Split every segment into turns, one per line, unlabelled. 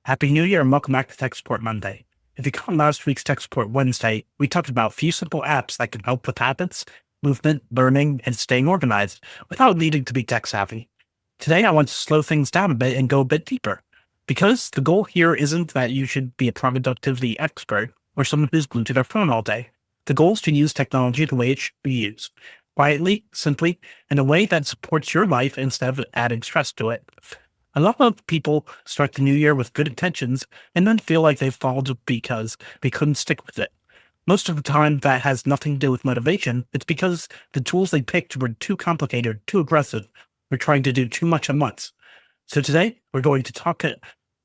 Happy New Year and welcome back to Tech Support Monday. If you caught last week's Tech Support Wednesday, we talked about a few simple apps that can help with habits, movement, learning, and staying organized without needing to be tech savvy. Today, I want to slow things down a bit and go a bit deeper. Because the goal here isn't that you should be a productivity expert or someone who's glued to their phone all day. The goal is to use technology the way it should be used, quietly, simply, in a way that supports your life instead of adding stress to it. A lot of people start the new year with good intentions and then feel like they've failed because they couldn't stick with it. Most of the time, that has nothing to do with motivation. It's because the tools they picked were too complicated, too aggressive, or trying to do too much at once. So today, we're going to talk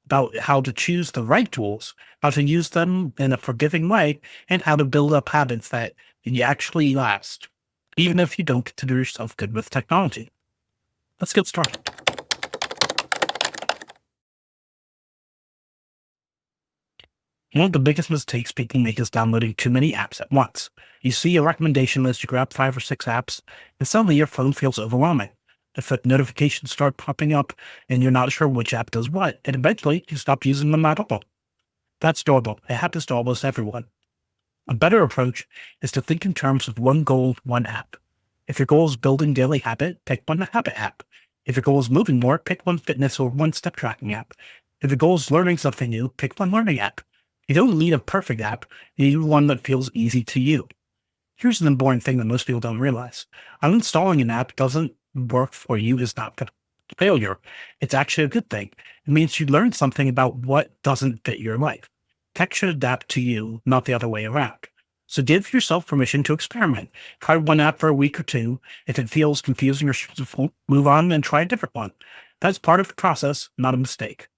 about how to choose the right tools, how to use them in a forgiving way, and how to build up habits that you actually last, even if you don't consider yourself good with technology. Let's get started. One of the biggest mistakes people make is downloading too many apps at once. You see a recommendation list, you grab 5 or 6 apps, and suddenly your phone feels overwhelming. If notifications start popping up and you're not sure which app does what, and eventually you stop using them at all. That's normal. It happens to almost everyone. A better approach is to think in terms of one goal, one app. If your goal is building daily habit, pick one habit app. If your goal is moving more, pick one fitness or one step tracking app. If your goal is learning something new, pick one learning app. You don't need a perfect app. You need one that feels easy to you. Here's an important thing that most people don't realize. Uninstalling an app doesn't work for you is not a failure. It's actually a good thing. It means you learned something about what doesn't fit your life. Tech should adapt to you, not the other way around. So give yourself permission to experiment. Try one app for a week or two. If it feels confusing or stressful, move on and try a different one. That's part of the process, not a mistake.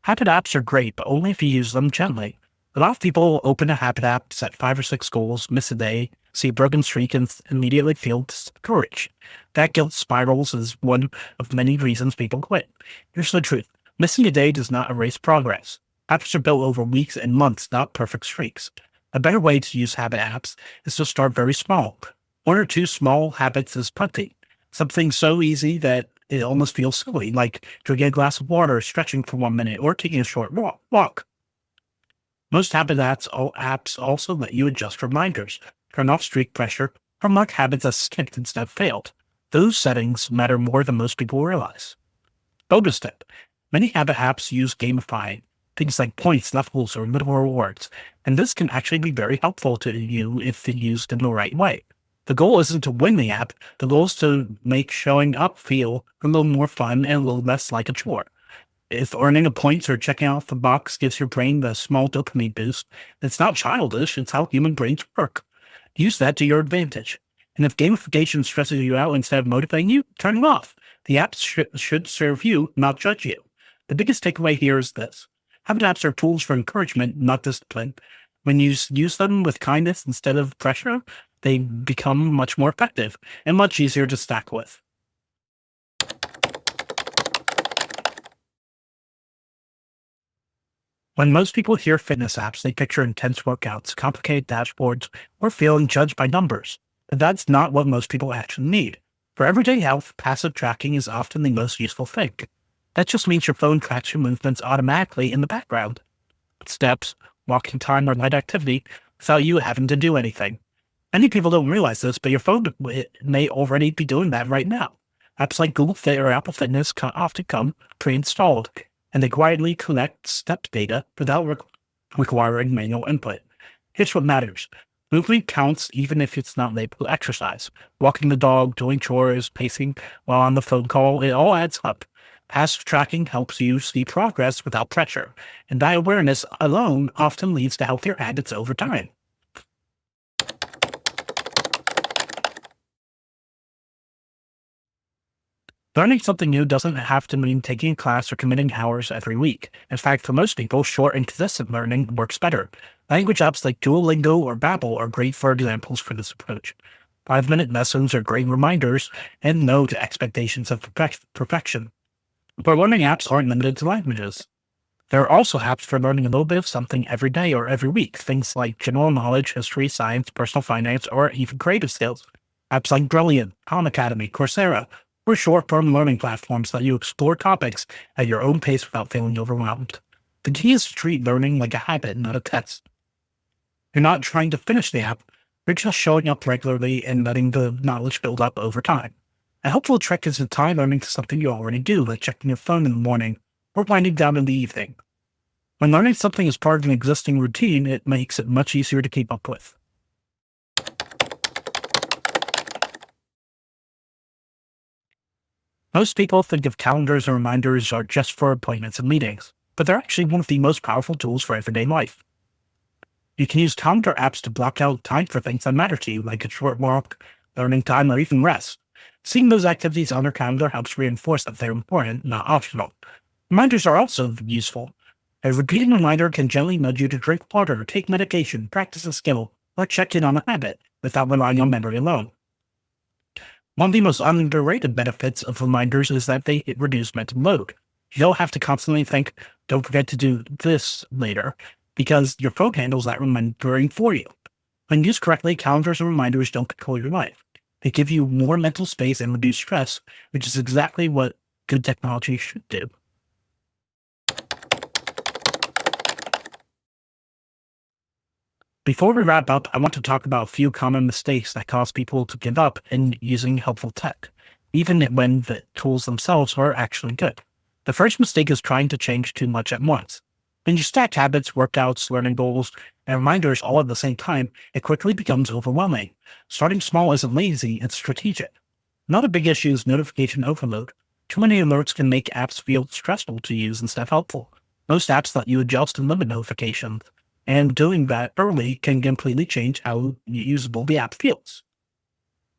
Habit apps are great, but only if you use them gently. A lot of people open a habit app, set 5 or 6 goals, miss a day, see a broken streak, and immediately feel discouraged. That guilt spirals is one of many reasons people quit. Here's the truth. Missing a day does not erase progress. Apps are built over weeks and months, not perfect streaks. A better way to use habit apps is to start very small. 1 or 2 small habits is plenty. Something so easy that it almost feels silly, like drinking a glass of water, stretching for 1 minute, or taking a short walk. Most habit apps also let you adjust reminders, turn off streak pressure, or mark habits as skipped instead of failed. Those settings matter more than most people realize. Bonus tip. Many habit apps use gamifying, things like points, levels, or little rewards, and this can actually be very helpful to you if used in the right way. The goal isn't to win the app. The goal is to make showing up feel a little more fun and a little less like a chore. If earning a points or checking off the box gives your brain the small dopamine boost, it's not childish. It's how human brains work. Use that to your advantage. And if gamification stresses you out instead of motivating you, turn it off. The apps should serve you, not judge you. The biggest takeaway here is this. Habit apps are tools for encouragement, not discipline. When you use them with kindness instead of pressure, they become much more effective and much easier to stack with. When most people hear fitness apps, they picture intense workouts, complicated dashboards, or feeling judged by numbers. But that's not what most people actually need. For everyday health, passive tracking is often the most useful thing. That just means your phone tracks your movements automatically in the background. Steps, walking time, or light activity without you having to do anything. Many people don't realize this, but your phone may already be doing that right now. Apps like Google Fit or Apple Fitness often come pre-installed, and they quietly collect step data without requiring manual input. Here's what matters. Movement counts even if it's not labeled exercise. Walking the dog, doing chores, pacing while on the phone call, it all adds up. Passive tracking helps you see progress without pressure, and that awareness alone often leads to healthier habits over time. Learning something new doesn't have to mean taking a class or committing hours every week. In fact, for most people, short and consistent learning works better. Language apps like Duolingo or Babbel are great for examples for this approach. 5-minute lessons are great reminders and no to expectations of perfection. But learning apps aren't limited to languages. There are also apps for learning a little bit of something every day or every week, things like general knowledge, history, science, personal finance, or even creative skills. Apps like Brilliant, Khan Academy, Coursera, or short-form learning platforms let you explore topics at your own pace without feeling overwhelmed. The key is to treat learning like a habit, not a test. You're not trying to finish the app, you're just showing up regularly and letting the knowledge build up over time. A helpful trick is to tie learning to something you already do, like checking your phone in the morning or winding down in the evening. When learning something is part of an existing routine, it makes it much easier to keep up with. Most people think of calendars and reminders are just for appointments and meetings, but they're actually one of the most powerful tools for everyday life. You can use calendar apps to block out time for things that matter to you, like a short walk, learning time, or even rest. Seeing those activities on your calendar helps reinforce that they're important, not optional. Reminders are also useful. A repeating reminder can gently nudge you to drink water, take medication, practice a skill, or check in on a habit without relying on memory alone. One of the most underrated benefits of reminders is that they reduce mental load. You don't have to constantly think, don't forget to do this later, because your phone handles that remembering for you. When used correctly, calendars and reminders don't control your life. They give you more mental space and reduce stress, which is exactly what good technology should do. Before we wrap up, I want to talk about a few common mistakes that cause people to give up in using helpful tech, even when the tools themselves are actually good. The first mistake is trying to change too much at once. When you stack habits, workouts, learning goals, and reminders all at the same time, it quickly becomes overwhelming. Starting small isn't lazy, it's strategic. Another big issue is notification overload. Too many alerts can make apps feel stressful to use instead of helpful. Most apps let you adjust and limit notifications, and doing that early can completely change how usable the app feels.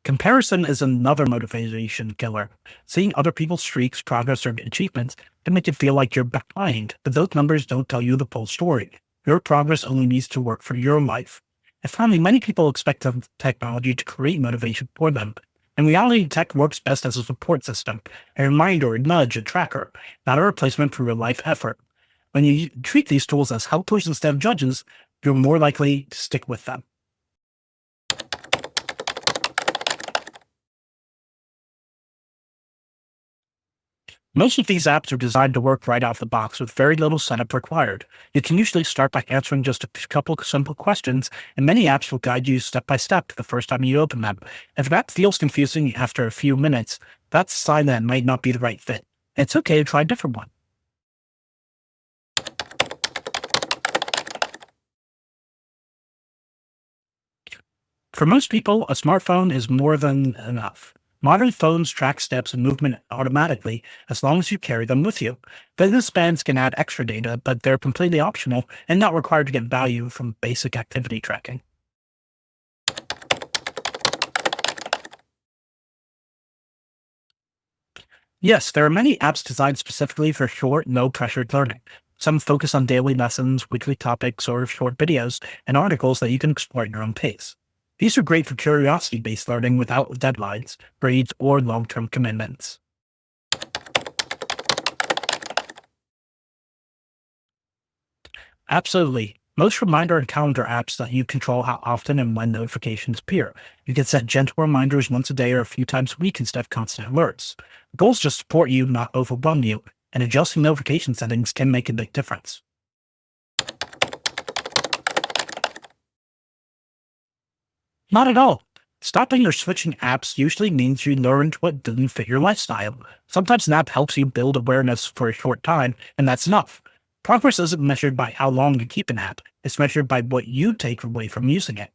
Comparison is another motivation killer. Seeing other people's streaks, progress, or achievements can make you feel like you're behind, but those numbers don't tell you the full story. Your progress only needs to work for your life. And finally, many people expect technology to create motivation for them. In reality, tech works best as a support system, a reminder, a nudge, a tracker, not a replacement for real life effort. When you treat these tools as helpers instead of judges, you're more likely to stick with them. Most of these apps are designed to work right out the box with very little setup required. You can usually start by answering just a couple of simple questions, and many apps will guide you step by step the first time you open them. If that feels confusing after a few minutes, that's a sign that it might not be the right fit. It's okay to try a different one. For most people, a smartphone is more than enough. Modern phones track steps and movement automatically as long as you carry them with you. Business bands can add extra data, but they're completely optional and not required to get value from basic activity tracking. Yes, there are many apps designed specifically for short, no pressure learning. Some focus on daily lessons, weekly topics, or short videos and articles that you can explore at your own pace. These are great for curiosity based learning without deadlines, grades, or long term commitments. Absolutely. Most reminder and calendar apps let you control how often and when notifications appear. You can set gentle reminders once a day or a few times a week instead of constant alerts. The goal is to support you, not overwhelm you, and adjusting notification settings can make a big difference. Not at all. Stopping or switching apps usually means you learned what didn't fit your lifestyle. Sometimes an app helps you build awareness for a short time, and that's enough. Progress isn't measured by how long you keep an app, it's measured by what you take away from using it.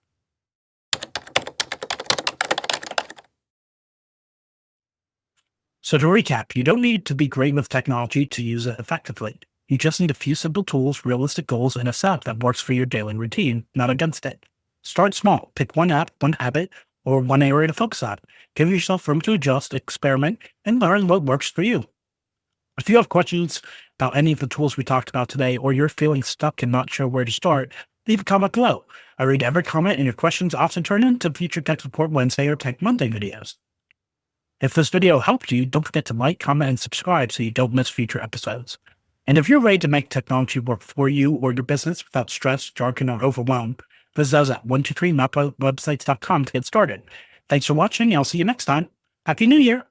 So, to recap, you don't need to be great with technology to use it effectively. You just need a few simple tools, realistic goals, and a setup that works for your daily routine, not against it. Start small. Pick one app, one habit, or one area to focus on. Give yourself room to adjust, experiment, and learn what works for you. If you have questions about any of the tools we talked about today, or you're feeling stuck and not sure where to start, leave a comment below. I read every comment, and your questions often turn into future Tech Support Wednesday or Tech Monday videos. If this video helped you, don't forget to like, comment, and subscribe so you don't miss future episodes. And if you're ready to make technology work for you or your business without stress, jargon, or overwhelm, visit us at 123mapwebsites.com to get started. Thanks for watching, and I'll see you next time. Happy New Year!